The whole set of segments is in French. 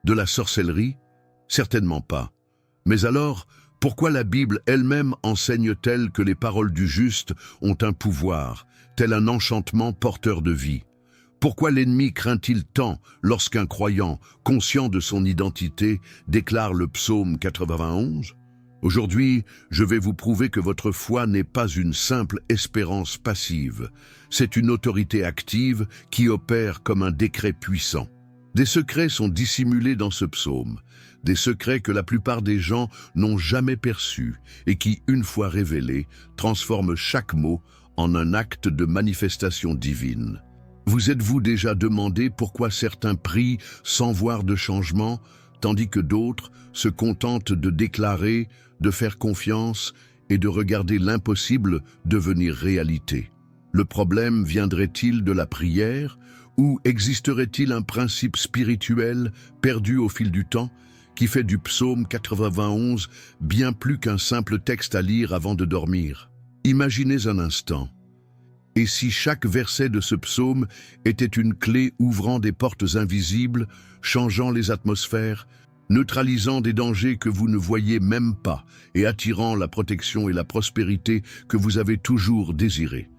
De la sorcellerie? Certainement pas. Mais alors, pourquoi la Bible elle-même enseigne-t-elle que les paroles du juste ont un pouvoir, tel un enchantement porteur de vie? Pourquoi l'ennemi craint-il tant lorsqu'un croyant, conscient de son identité, déclare le psaume 91? Aujourd'hui, je vais vous prouver que votre foi n'est pas une simple espérance passive. C'est une autorité active qui opère comme un décret puissant. Des secrets sont dissimulés dans ce psaume, des secrets que la plupart des gens n'ont jamais perçus et qui, une fois révélés, transforment chaque mot en un acte de manifestation divine. Vous êtes-vous déjà demandé pourquoi certains prient sans voir de changement, tandis que d'autres se contentent de déclarer, de faire confiance et de regarder l'impossible devenir réalité? Le problème viendrait-il de la prière ou existerait-il un principe spirituel perdu au fil du temps qui fait du psaume 91 bien plus qu'un simple texte à lire avant de dormir? Imaginez un instant. Et si chaque verset de ce psaume était une clé ouvrant des portes invisibles, changeant les atmosphères, neutralisant des dangers que vous ne voyez même pas et attirant la protection et la prospérité que vous avez toujours désirées?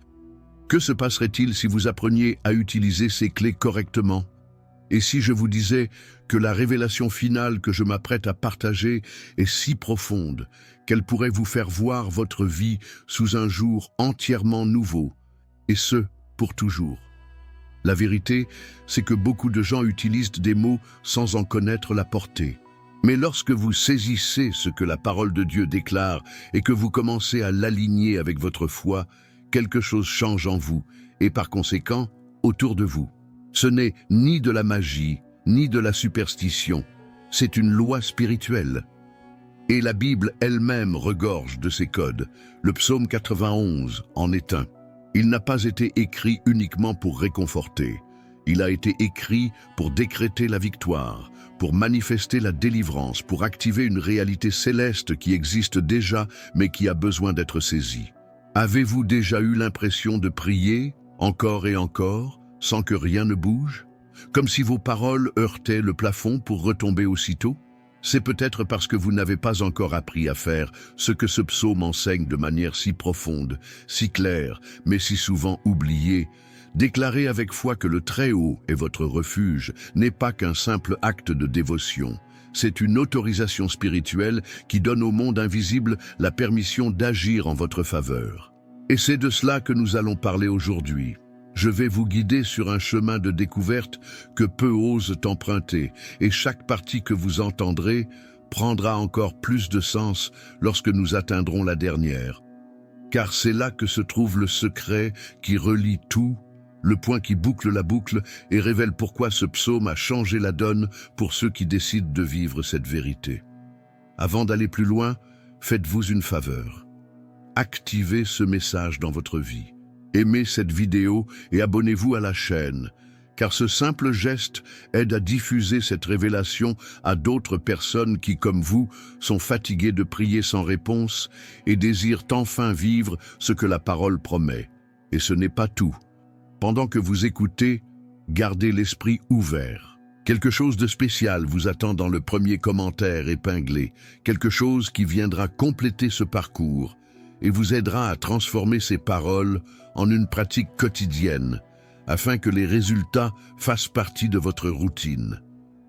Que se passerait-il si vous appreniez à utiliser ces clés correctement? Et si je vous disais que la révélation finale que je m'apprête à partager est si profonde qu'elle pourrait vous faire voir votre vie sous un jour entièrement nouveau, et ce, pour toujours? La vérité, c'est que beaucoup de gens utilisent des mots sans en connaître la portée. Mais lorsque vous saisissez ce que la parole de Dieu déclare et que vous commencez à l'aligner avec votre foi, quelque chose change en vous et par conséquent autour de vous. Ce n'est ni de la magie, ni de la superstition, c'est une loi spirituelle. Et la Bible elle-même regorge de ces codes. Le psaume 91 en est un. Il n'a pas été écrit uniquement pour réconforter. Il a été écrit pour décréter la victoire, pour manifester la délivrance, pour activer une réalité céleste qui existe déjà mais qui a besoin d'être saisie. Avez-vous déjà eu l'impression de prier, encore et encore, sans que rien ne bouge? Comme si vos paroles heurtaient le plafond pour retomber aussitôt? C'est peut-être parce que vous n'avez pas encore appris à faire ce que ce psaume enseigne de manière si profonde, si claire, mais si souvent oubliée. Déclarer avec foi que le Très-Haut est votre refuge n'est pas qu'un simple acte de dévotion. C'est une autorisation spirituelle qui donne au monde invisible la permission d'agir en votre faveur. Et c'est de cela que nous allons parler aujourd'hui. Je vais vous guider sur un chemin de découverte que peu osent emprunter, et chaque partie que vous entendrez prendra encore plus de sens lorsque nous atteindrons la dernière. Car c'est là que se trouve le secret qui relie tout, le point qui boucle la boucle et révèle pourquoi ce psaume a changé la donne pour ceux qui décident de vivre cette vérité. Avant d'aller plus loin, faites-vous une faveur. Activez ce message dans votre vie. Aimez cette vidéo et abonnez-vous à la chaîne, car ce simple geste aide à diffuser cette révélation à d'autres personnes qui, comme vous, sont fatiguées de prier sans réponse et désirent enfin vivre ce que la parole promet. Et ce n'est pas tout. Pendant que vous écoutez, gardez l'esprit ouvert. Quelque chose de spécial vous attend dans le premier commentaire épinglé, quelque chose qui viendra compléter ce parcours et vous aidera à transformer ces paroles en une pratique quotidienne, afin que les résultats fassent partie de votre routine.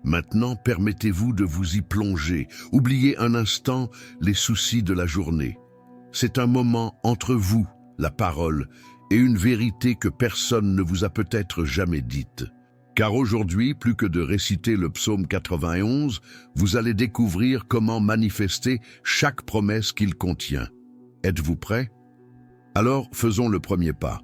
Maintenant, permettez-vous de vous y plonger. Oubliez un instant les soucis de la journée. C'est un moment entre vous, la parole, et une vérité que personne ne vous a peut-être jamais dite. Car aujourd'hui, plus que de réciter le psaume 91, vous allez découvrir comment manifester chaque promesse qu'il contient. Êtes-vous prêts? Alors, faisons le premier pas.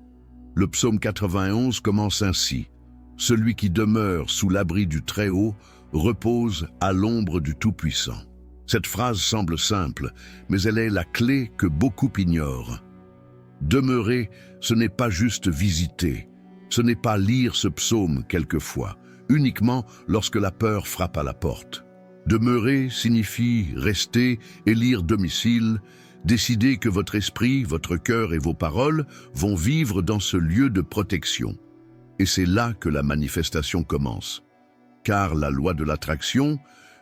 Le psaume 91 commence ainsi. « Celui qui demeure sous l'abri du Très-Haut repose à l'ombre du Tout-Puissant. » Cette phrase semble simple, mais elle est la clé que beaucoup ignorent. Demeurer, ce n'est pas juste visiter. Ce n'est pas lire ce psaume quelquefois, uniquement lorsque la peur frappe à la porte. Demeurer signifie rester, élire domicile, décider que votre esprit, votre cœur et vos paroles vont vivre dans ce lieu de protection. Et c'est là que la manifestation commence. car la loi de l'attraction,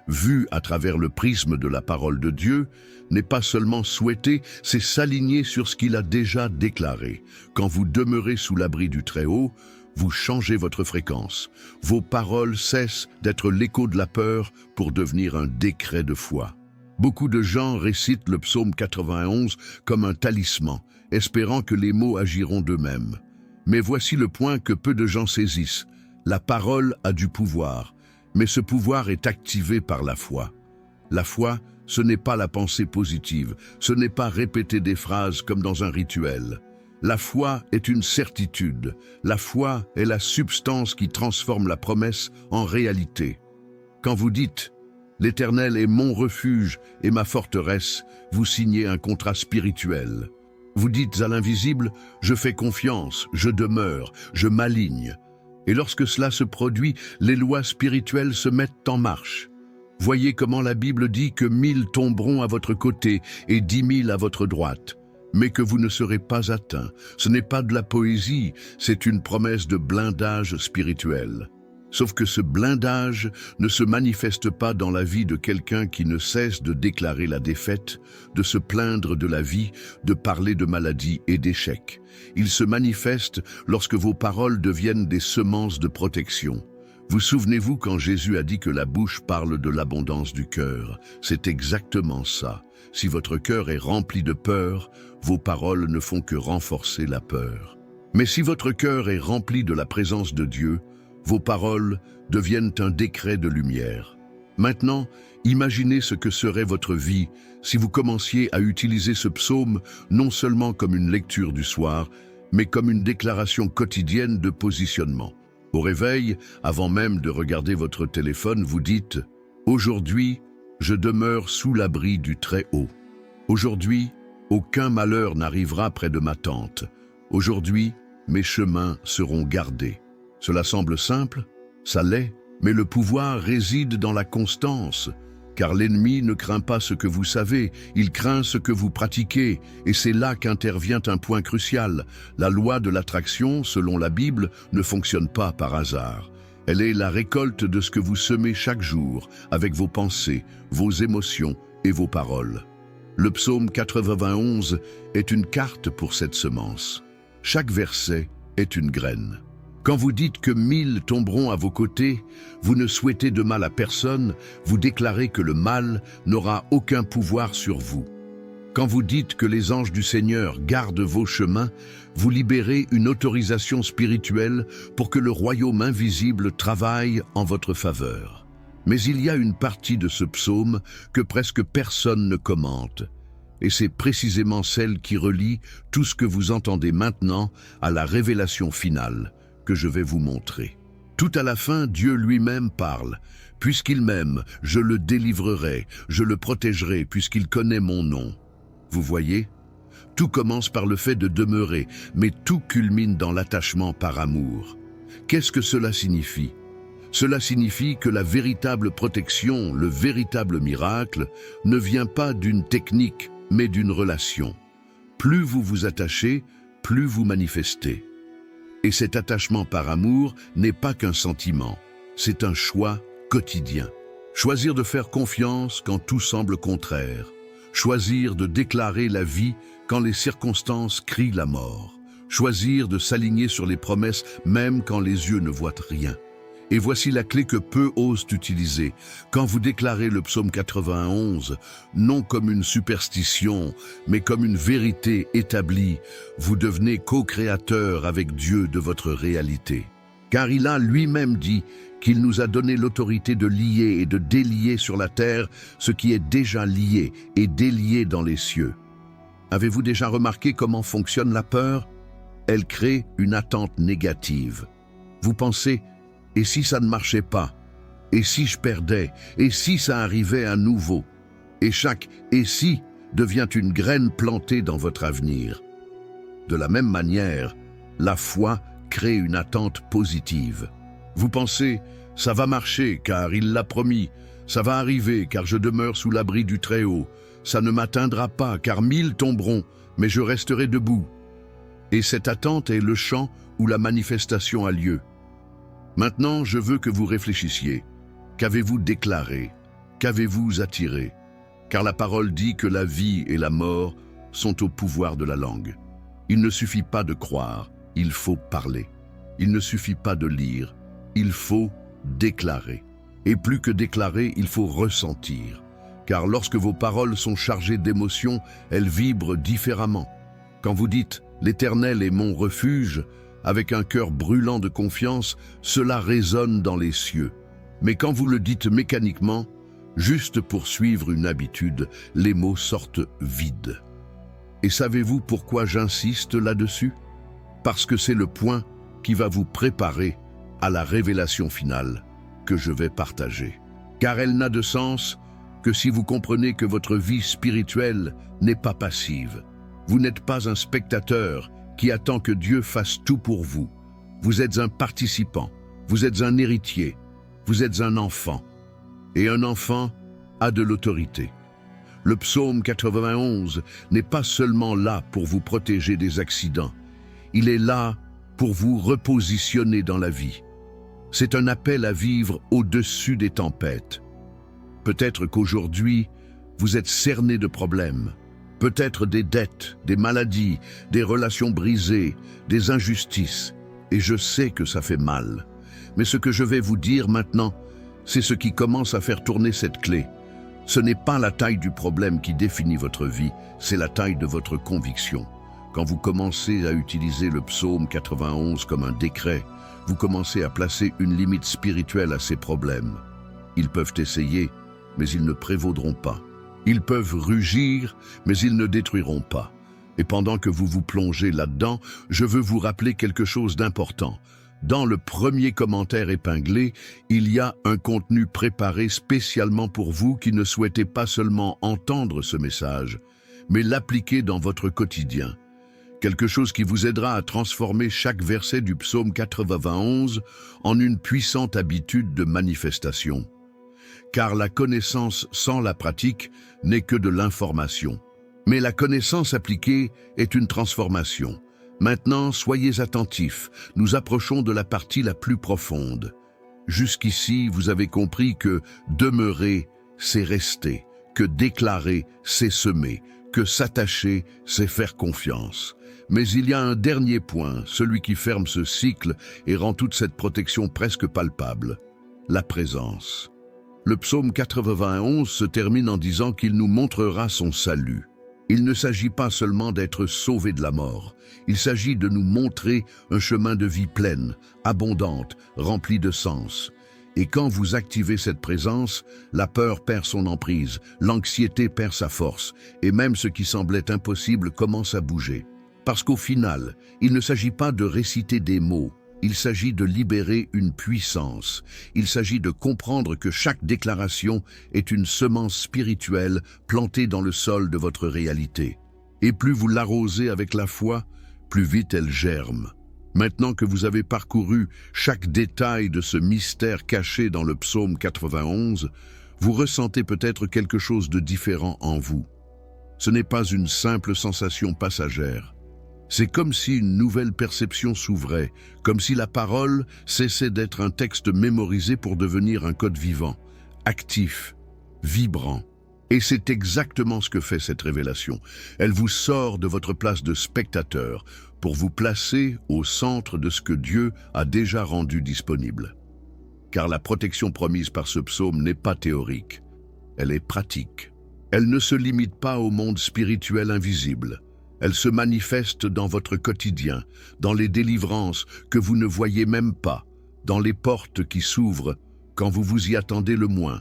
vue à travers le prisme de la parole de Dieu, n'est pas seulement souhaiter, c'est s'aligner sur ce qu'il a déjà déclaré. Quand vous demeurez sous l'abri du Très-Haut, vous changez votre fréquence. Vos paroles cessent d'être l'écho de la peur pour devenir un décret de foi. Beaucoup de gens récitent le psaume 91 comme un talisman, espérant que les mots agiront d'eux-mêmes. Mais voici le point que peu de gens saisissent. La parole a du pouvoir, mais ce pouvoir est activé par la foi. La foi, ce n'est pas la pensée positive, ce n'est pas répéter des phrases comme dans un rituel. La foi est une certitude. La foi est la substance qui transforme la promesse en réalité. Quand vous dites « L'Éternel est mon refuge et ma forteresse », vous signez un contrat spirituel. Vous dites à l'invisible « Je fais confiance, je demeure, je m'aligne ». Et lorsque cela se produit, les lois spirituelles se mettent en marche. Voyez comment la Bible dit que 1000 tomberont à votre côté et 10 000 à votre droite, mais que vous ne serez pas atteints. Ce n'est pas de la poésie, c'est une promesse de blindage spirituel. Sauf que ce blindage ne se manifeste pas dans la vie de quelqu'un qui ne cesse de déclarer la défaite, de se plaindre de la vie, de parler de maladie et d'échecs. Il se manifeste lorsque vos paroles deviennent des semences de protection. Vous souvenez-vous quand Jésus a dit que la bouche parle de l'abondance du cœur? C'est exactement ça. Si votre cœur est rempli de peur, vos paroles ne font que renforcer la peur. Mais si votre cœur est rempli de la présence de Dieu, vos paroles deviennent un décret de lumière. Maintenant, imaginez ce que serait votre vie si vous commenciez à utiliser ce psaume non seulement comme une lecture du soir, mais comme une déclaration quotidienne de positionnement. Au réveil, avant même de regarder votre téléphone, vous dites « Aujourd'hui, je demeure sous l'abri du Très-Haut. Aujourd'hui, aucun malheur n'arrivera près de ma tente. Aujourd'hui, mes chemins seront gardés. » Cela semble simple, ça l'est, mais le pouvoir réside dans la constance, car l'ennemi ne craint pas ce que vous savez, il craint ce que vous pratiquez, et c'est là qu'intervient un point crucial. La loi de l'attraction, selon la Bible, ne fonctionne pas par hasard. Elle est la récolte de ce que vous semez chaque jour, avec vos pensées, vos émotions et vos paroles. Le psaume 91 est une carte pour cette semence. Chaque verset est une graine. Quand vous dites que 1000 tomberont à vos côtés, vous ne souhaitez de mal à personne, vous déclarez que le mal n'aura aucun pouvoir sur vous. Quand vous dites que les anges du Seigneur gardent vos chemins, vous libérez une autorisation spirituelle pour que le royaume invisible travaille en votre faveur. Mais il y a une partie de ce psaume que presque personne ne commente, et c'est précisément celle qui relie tout ce que vous entendez maintenant à la révélation finale que je vais vous montrer. Tout à la fin, Dieu lui-même parle. « Puisqu'il m'aime, je le délivrerai, je le protégerai, puisqu'il connaît mon nom. » Vous voyez? Tout commence par le fait de demeurer, mais tout culmine dans l'attachement par amour. Qu'est-ce que cela signifie? Cela signifie que la véritable protection, le véritable miracle, ne vient pas d'une technique, mais d'une relation. Plus vous vous attachez, plus vous manifestez. Et cet attachement par amour n'est pas qu'un sentiment, c'est un choix quotidien. Choisir de faire confiance quand tout semble contraire. Choisir de déclarer la vie quand les circonstances crient la mort. Choisir de s'aligner sur les promesses même quand les yeux ne voient rien. Et voici la clé que peu osent utiliser. Quand vous déclarez le psaume 91, non comme une superstition, mais comme une vérité établie, vous devenez co-créateur avec Dieu de votre réalité. Car il a lui-même dit qu'il nous a donné l'autorité de lier et de délier sur la terre ce qui est déjà lié et délié dans les cieux. Avez-vous déjà remarqué comment fonctionne la peur? Elle crée une attente négative. Vous pensez « Et si ça ne marchait pas? Et si je perdais? Et si ça arrivait à nouveau ?» Et chaque « et si » devient une graine plantée dans votre avenir. De la même manière, la foi crée une attente positive. Vous pensez « ça va marcher car il l'a promis, ça va arriver car je demeure sous l'abri du Très-Haut, ça ne m'atteindra pas car 1000 tomberont, mais je resterai debout. » Et cette attente est le champ où la manifestation a lieu. Maintenant, je veux que vous réfléchissiez. Qu'avez-vous déclaré? Qu'avez-vous attiré? Car la parole dit que la vie et la mort sont au pouvoir de la langue. Il ne suffit pas de croire, il faut parler. Il ne suffit pas de lire, il faut déclarer. Et plus que déclarer, il faut ressentir. Car lorsque vos paroles sont chargées d'émotions, elles vibrent différemment. Quand vous dites « L'Éternel est mon refuge », avec un cœur brûlant de confiance, cela résonne dans les cieux. Mais quand vous le dites mécaniquement, juste pour suivre une habitude, les mots sortent vides. Et savez-vous pourquoi j'insiste là-dessus? Parce que c'est le point qui va vous préparer à la révélation finale que je vais partager. Car elle n'a de sens que si vous comprenez que votre vie spirituelle n'est pas passive. Vous n'êtes pas un spectateur qui attend que Dieu fasse tout pour vous. Vous êtes un participant, vous êtes un héritier, vous êtes un enfant. Et un enfant a de l'autorité. Le psaume 91 n'est pas seulement là pour vous protéger des accidents. Il est là pour vous repositionner dans la vie. C'est un appel à vivre au-dessus des tempêtes. Peut-être qu'aujourd'hui, vous êtes cerné de problèmes. Peut-être des dettes, des maladies, des relations brisées, des injustices. Et je sais que ça fait mal. Mais ce que je vais vous dire maintenant, c'est ce qui commence à faire tourner cette clé. Ce n'est pas la taille du problème qui définit votre vie, c'est la taille de votre conviction. Quand vous commencez à utiliser le psaume 91 comme un décret, vous commencez à placer une limite spirituelle à ces problèmes. Ils peuvent essayer, mais ils ne prévaudront pas. Ils peuvent rugir, mais ils ne détruiront pas. Et pendant que vous vous plongez là-dedans, je veux vous rappeler quelque chose d'important. Dans le premier commentaire épinglé, il y a un contenu préparé spécialement pour vous qui ne souhaitez pas seulement entendre ce message, mais l'appliquer dans votre quotidien. Quelque chose qui vous aidera à transformer chaque verset du psaume 91 en une puissante habitude de manifestation. Car la connaissance sans la pratique n'est que de l'information. Mais la connaissance appliquée est une transformation. Maintenant, soyez attentifs, nous approchons de la partie la plus profonde. Jusqu'ici, vous avez compris que demeurer, c'est rester, que déclarer, c'est semer, que s'attacher, c'est faire confiance. Mais il y a un dernier point, celui qui ferme ce cycle et rend toute cette protection presque palpable, la présence. Le psaume 91 se termine en disant qu'il nous montrera son salut. Il ne s'agit pas seulement d'être sauvé de la mort, il s'agit de nous montrer un chemin de vie pleine, abondante, rempli de sens. Et quand vous activez cette présence, la peur perd son emprise, l'anxiété perd sa force, et même ce qui semblait impossible commence à bouger. Parce qu'au final, il ne s'agit pas de réciter des mots, il s'agit de libérer une puissance. Il s'agit de comprendre que chaque déclaration est une semence spirituelle plantée dans le sol de votre réalité. Et plus vous l'arrosez avec la foi, plus vite elle germe. Maintenant que vous avez parcouru chaque détail de ce mystère caché dans le psaume 91, vous ressentez peut-être quelque chose de différent en vous. Ce n'est pas une simple sensation passagère. C'est comme si une nouvelle perception s'ouvrait, comme si la parole cessait d'être un texte mémorisé pour devenir un code vivant, actif, vibrant. Et c'est exactement ce que fait cette révélation. Elle vous sort de votre place de spectateur pour vous placer au centre de ce que Dieu a déjà rendu disponible. Car la protection promise par ce psaume n'est pas théorique, elle est pratique. Elle ne se limite pas au monde spirituel invisible. Elle se manifeste dans votre quotidien, dans les délivrances que vous ne voyez même pas, dans les portes qui s'ouvrent quand vous vous y attendez le moins,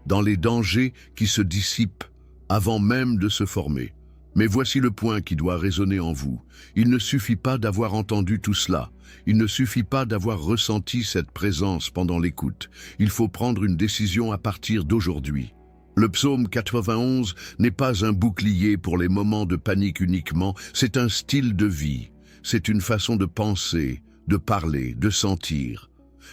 dans les dangers qui se dissipent avant même de se former. Mais voici le point qui doit résonner en vous. Il ne suffit pas d'avoir entendu tout cela. Il ne suffit pas d'avoir ressenti cette présence pendant l'écoute. Il faut prendre une décision à partir d'aujourd'hui. Le psaume 91 n'est pas un bouclier pour les moments de panique uniquement, c'est un style de vie. C'est une façon de penser, de parler, de sentir.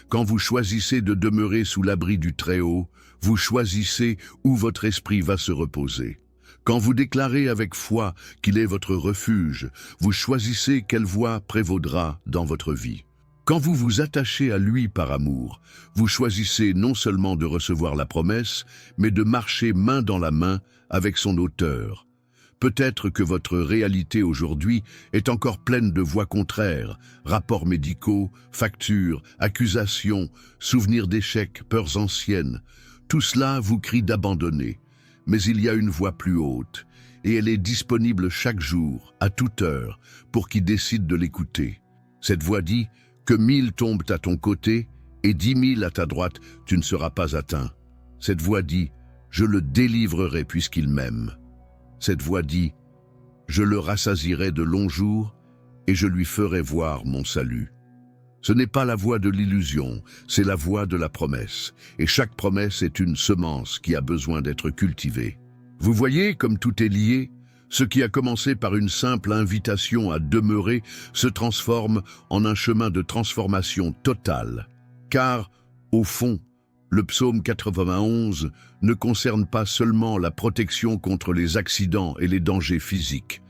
Quand vous choisissez de demeurer sous l'abri du Très-Haut, vous choisissez où votre esprit va se reposer. Quand vous déclarez avec foi qu'il est votre refuge, vous choisissez quelle voie prévaudra dans votre vie. Quand vous vous attachez à lui par amour, vous choisissez non seulement de recevoir la promesse, mais de marcher main dans la main avec son auteur. Peut-être que votre réalité aujourd'hui est encore pleine de voix contraires, rapports médicaux, factures, accusations, souvenirs d'échecs, peurs anciennes. Tout cela vous crie d'abandonner. Mais il y a une voix plus haute, et elle est disponible chaque jour, à toute heure, pour qui décide de l'écouter. Cette voix dit que 1000 tombent à ton côté et 10 000 à ta droite, tu ne seras pas atteint. Cette voix dit « Je le délivrerai puisqu'il m'aime ». Cette voix dit « Je le rassasierai de longs jours et je lui ferai voir mon salut ». Ce n'est pas la voix de l'illusion, c'est la voix de la promesse. Et chaque promesse est une semence qui a besoin d'être cultivée. Vous voyez comme tout est lié? Ce qui a commencé par une simple invitation à demeurer se transforme en un chemin de transformation totale. Car, au fond, le psaume 91 ne concerne pas seulement la protection contre les accidents et les dangers physiques.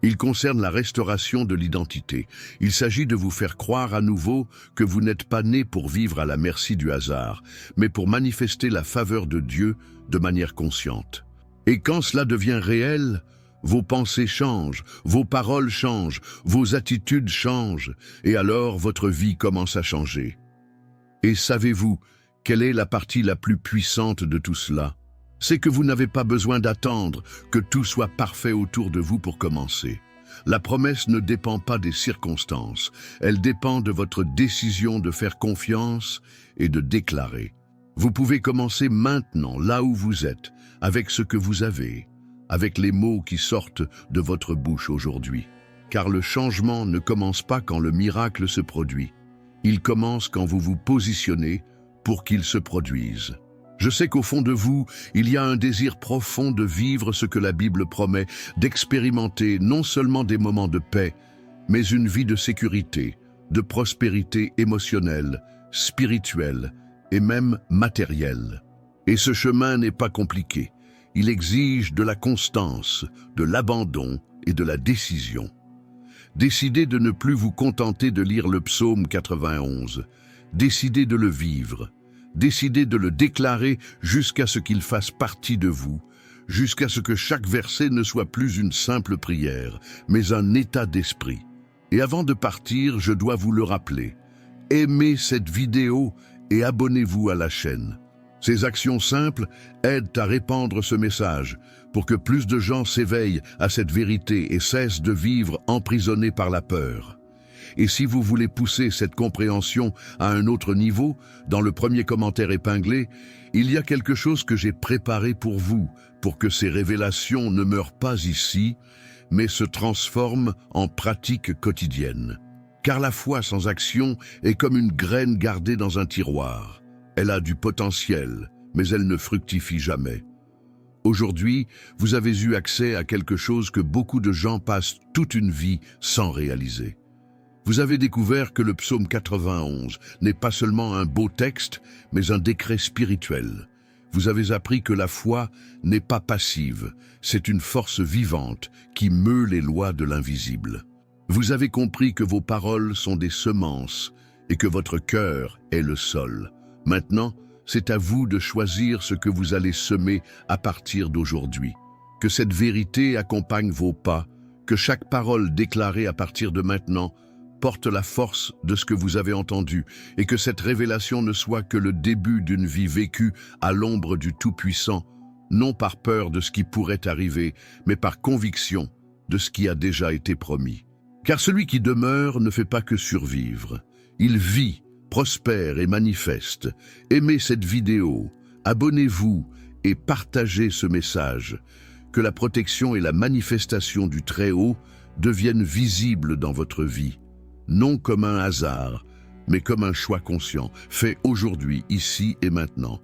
Il concerne la restauration de l'identité. Il s'agit de vous faire croire à nouveau que vous n'êtes pas né pour vivre à la merci du hasard, mais pour manifester la faveur de Dieu de manière consciente. Et quand cela devient réel, vos pensées changent, vos paroles changent, vos attitudes changent, et alors votre vie commence à changer. Et savez-vous quelle est la partie la plus puissante de tout cela? C'est que vous n'avez pas besoin d'attendre que tout soit parfait autour de vous pour commencer. La promesse ne dépend pas des circonstances, elle dépend de votre décision de faire confiance et de déclarer. Vous pouvez commencer maintenant, là où vous êtes, avec ce que vous avez, avec les mots qui sortent de votre bouche aujourd'hui. Car le changement ne commence pas quand le miracle se produit. Il commence quand vous vous positionnez pour qu'il se produise. Je sais qu'au fond de vous, il y a un désir profond de vivre ce que la Bible promet, d'expérimenter non seulement des moments de paix, mais une vie de sécurité, de prospérité émotionnelle, spirituelle et même matérielle. Et ce chemin n'est pas compliqué. Il exige de la constance, de l'abandon et de la décision. Décidez de ne plus vous contenter de lire le psaume 91. Décidez de le vivre. Décidez de le déclarer jusqu'à ce qu'il fasse partie de vous, jusqu'à ce que chaque verset ne soit plus une simple prière, mais un état d'esprit. Et avant de partir, je dois vous le rappeler. Aimez cette vidéo et abonnez-vous à la chaîne. Ces actions simples aident à répandre ce message pour que plus de gens s'éveillent à cette vérité et cessent de vivre emprisonnés par la peur. Et si vous voulez pousser cette compréhension à un autre niveau, dans le premier commentaire épinglé, il y a quelque chose que j'ai préparé pour vous, pour que ces révélations ne meurent pas ici, mais se transforment en pratique quotidienne. Car la foi sans action est comme une graine gardée dans un tiroir. Elle a du potentiel, mais elle ne fructifie jamais. Aujourd'hui, vous avez eu accès à quelque chose que beaucoup de gens passent toute une vie sans réaliser. Vous avez découvert que le psaume 91 n'est pas seulement un beau texte, mais un décret spirituel. Vous avez appris que la foi n'est pas passive, c'est une force vivante qui meut les lois de l'invisible. Vous avez compris que vos paroles sont des semences et que votre cœur est le sol. Maintenant, c'est à vous de choisir ce que vous allez semer à partir d'aujourd'hui. Que cette vérité accompagne vos pas, que chaque parole déclarée à partir de maintenant porte la force de ce que vous avez entendu et que cette révélation ne soit que le début d'une vie vécue à l'ombre du Tout-Puissant, non par peur de ce qui pourrait arriver, mais par conviction de ce qui a déjà été promis. Car celui qui demeure ne fait pas que survivre. Il vit, prospère et manifeste. Aimez cette vidéo, abonnez-vous et partagez ce message. Que la protection et la manifestation du Très-Haut deviennent visibles dans votre vie. Non comme un hasard, mais comme un choix conscient, fait aujourd'hui, ici et maintenant.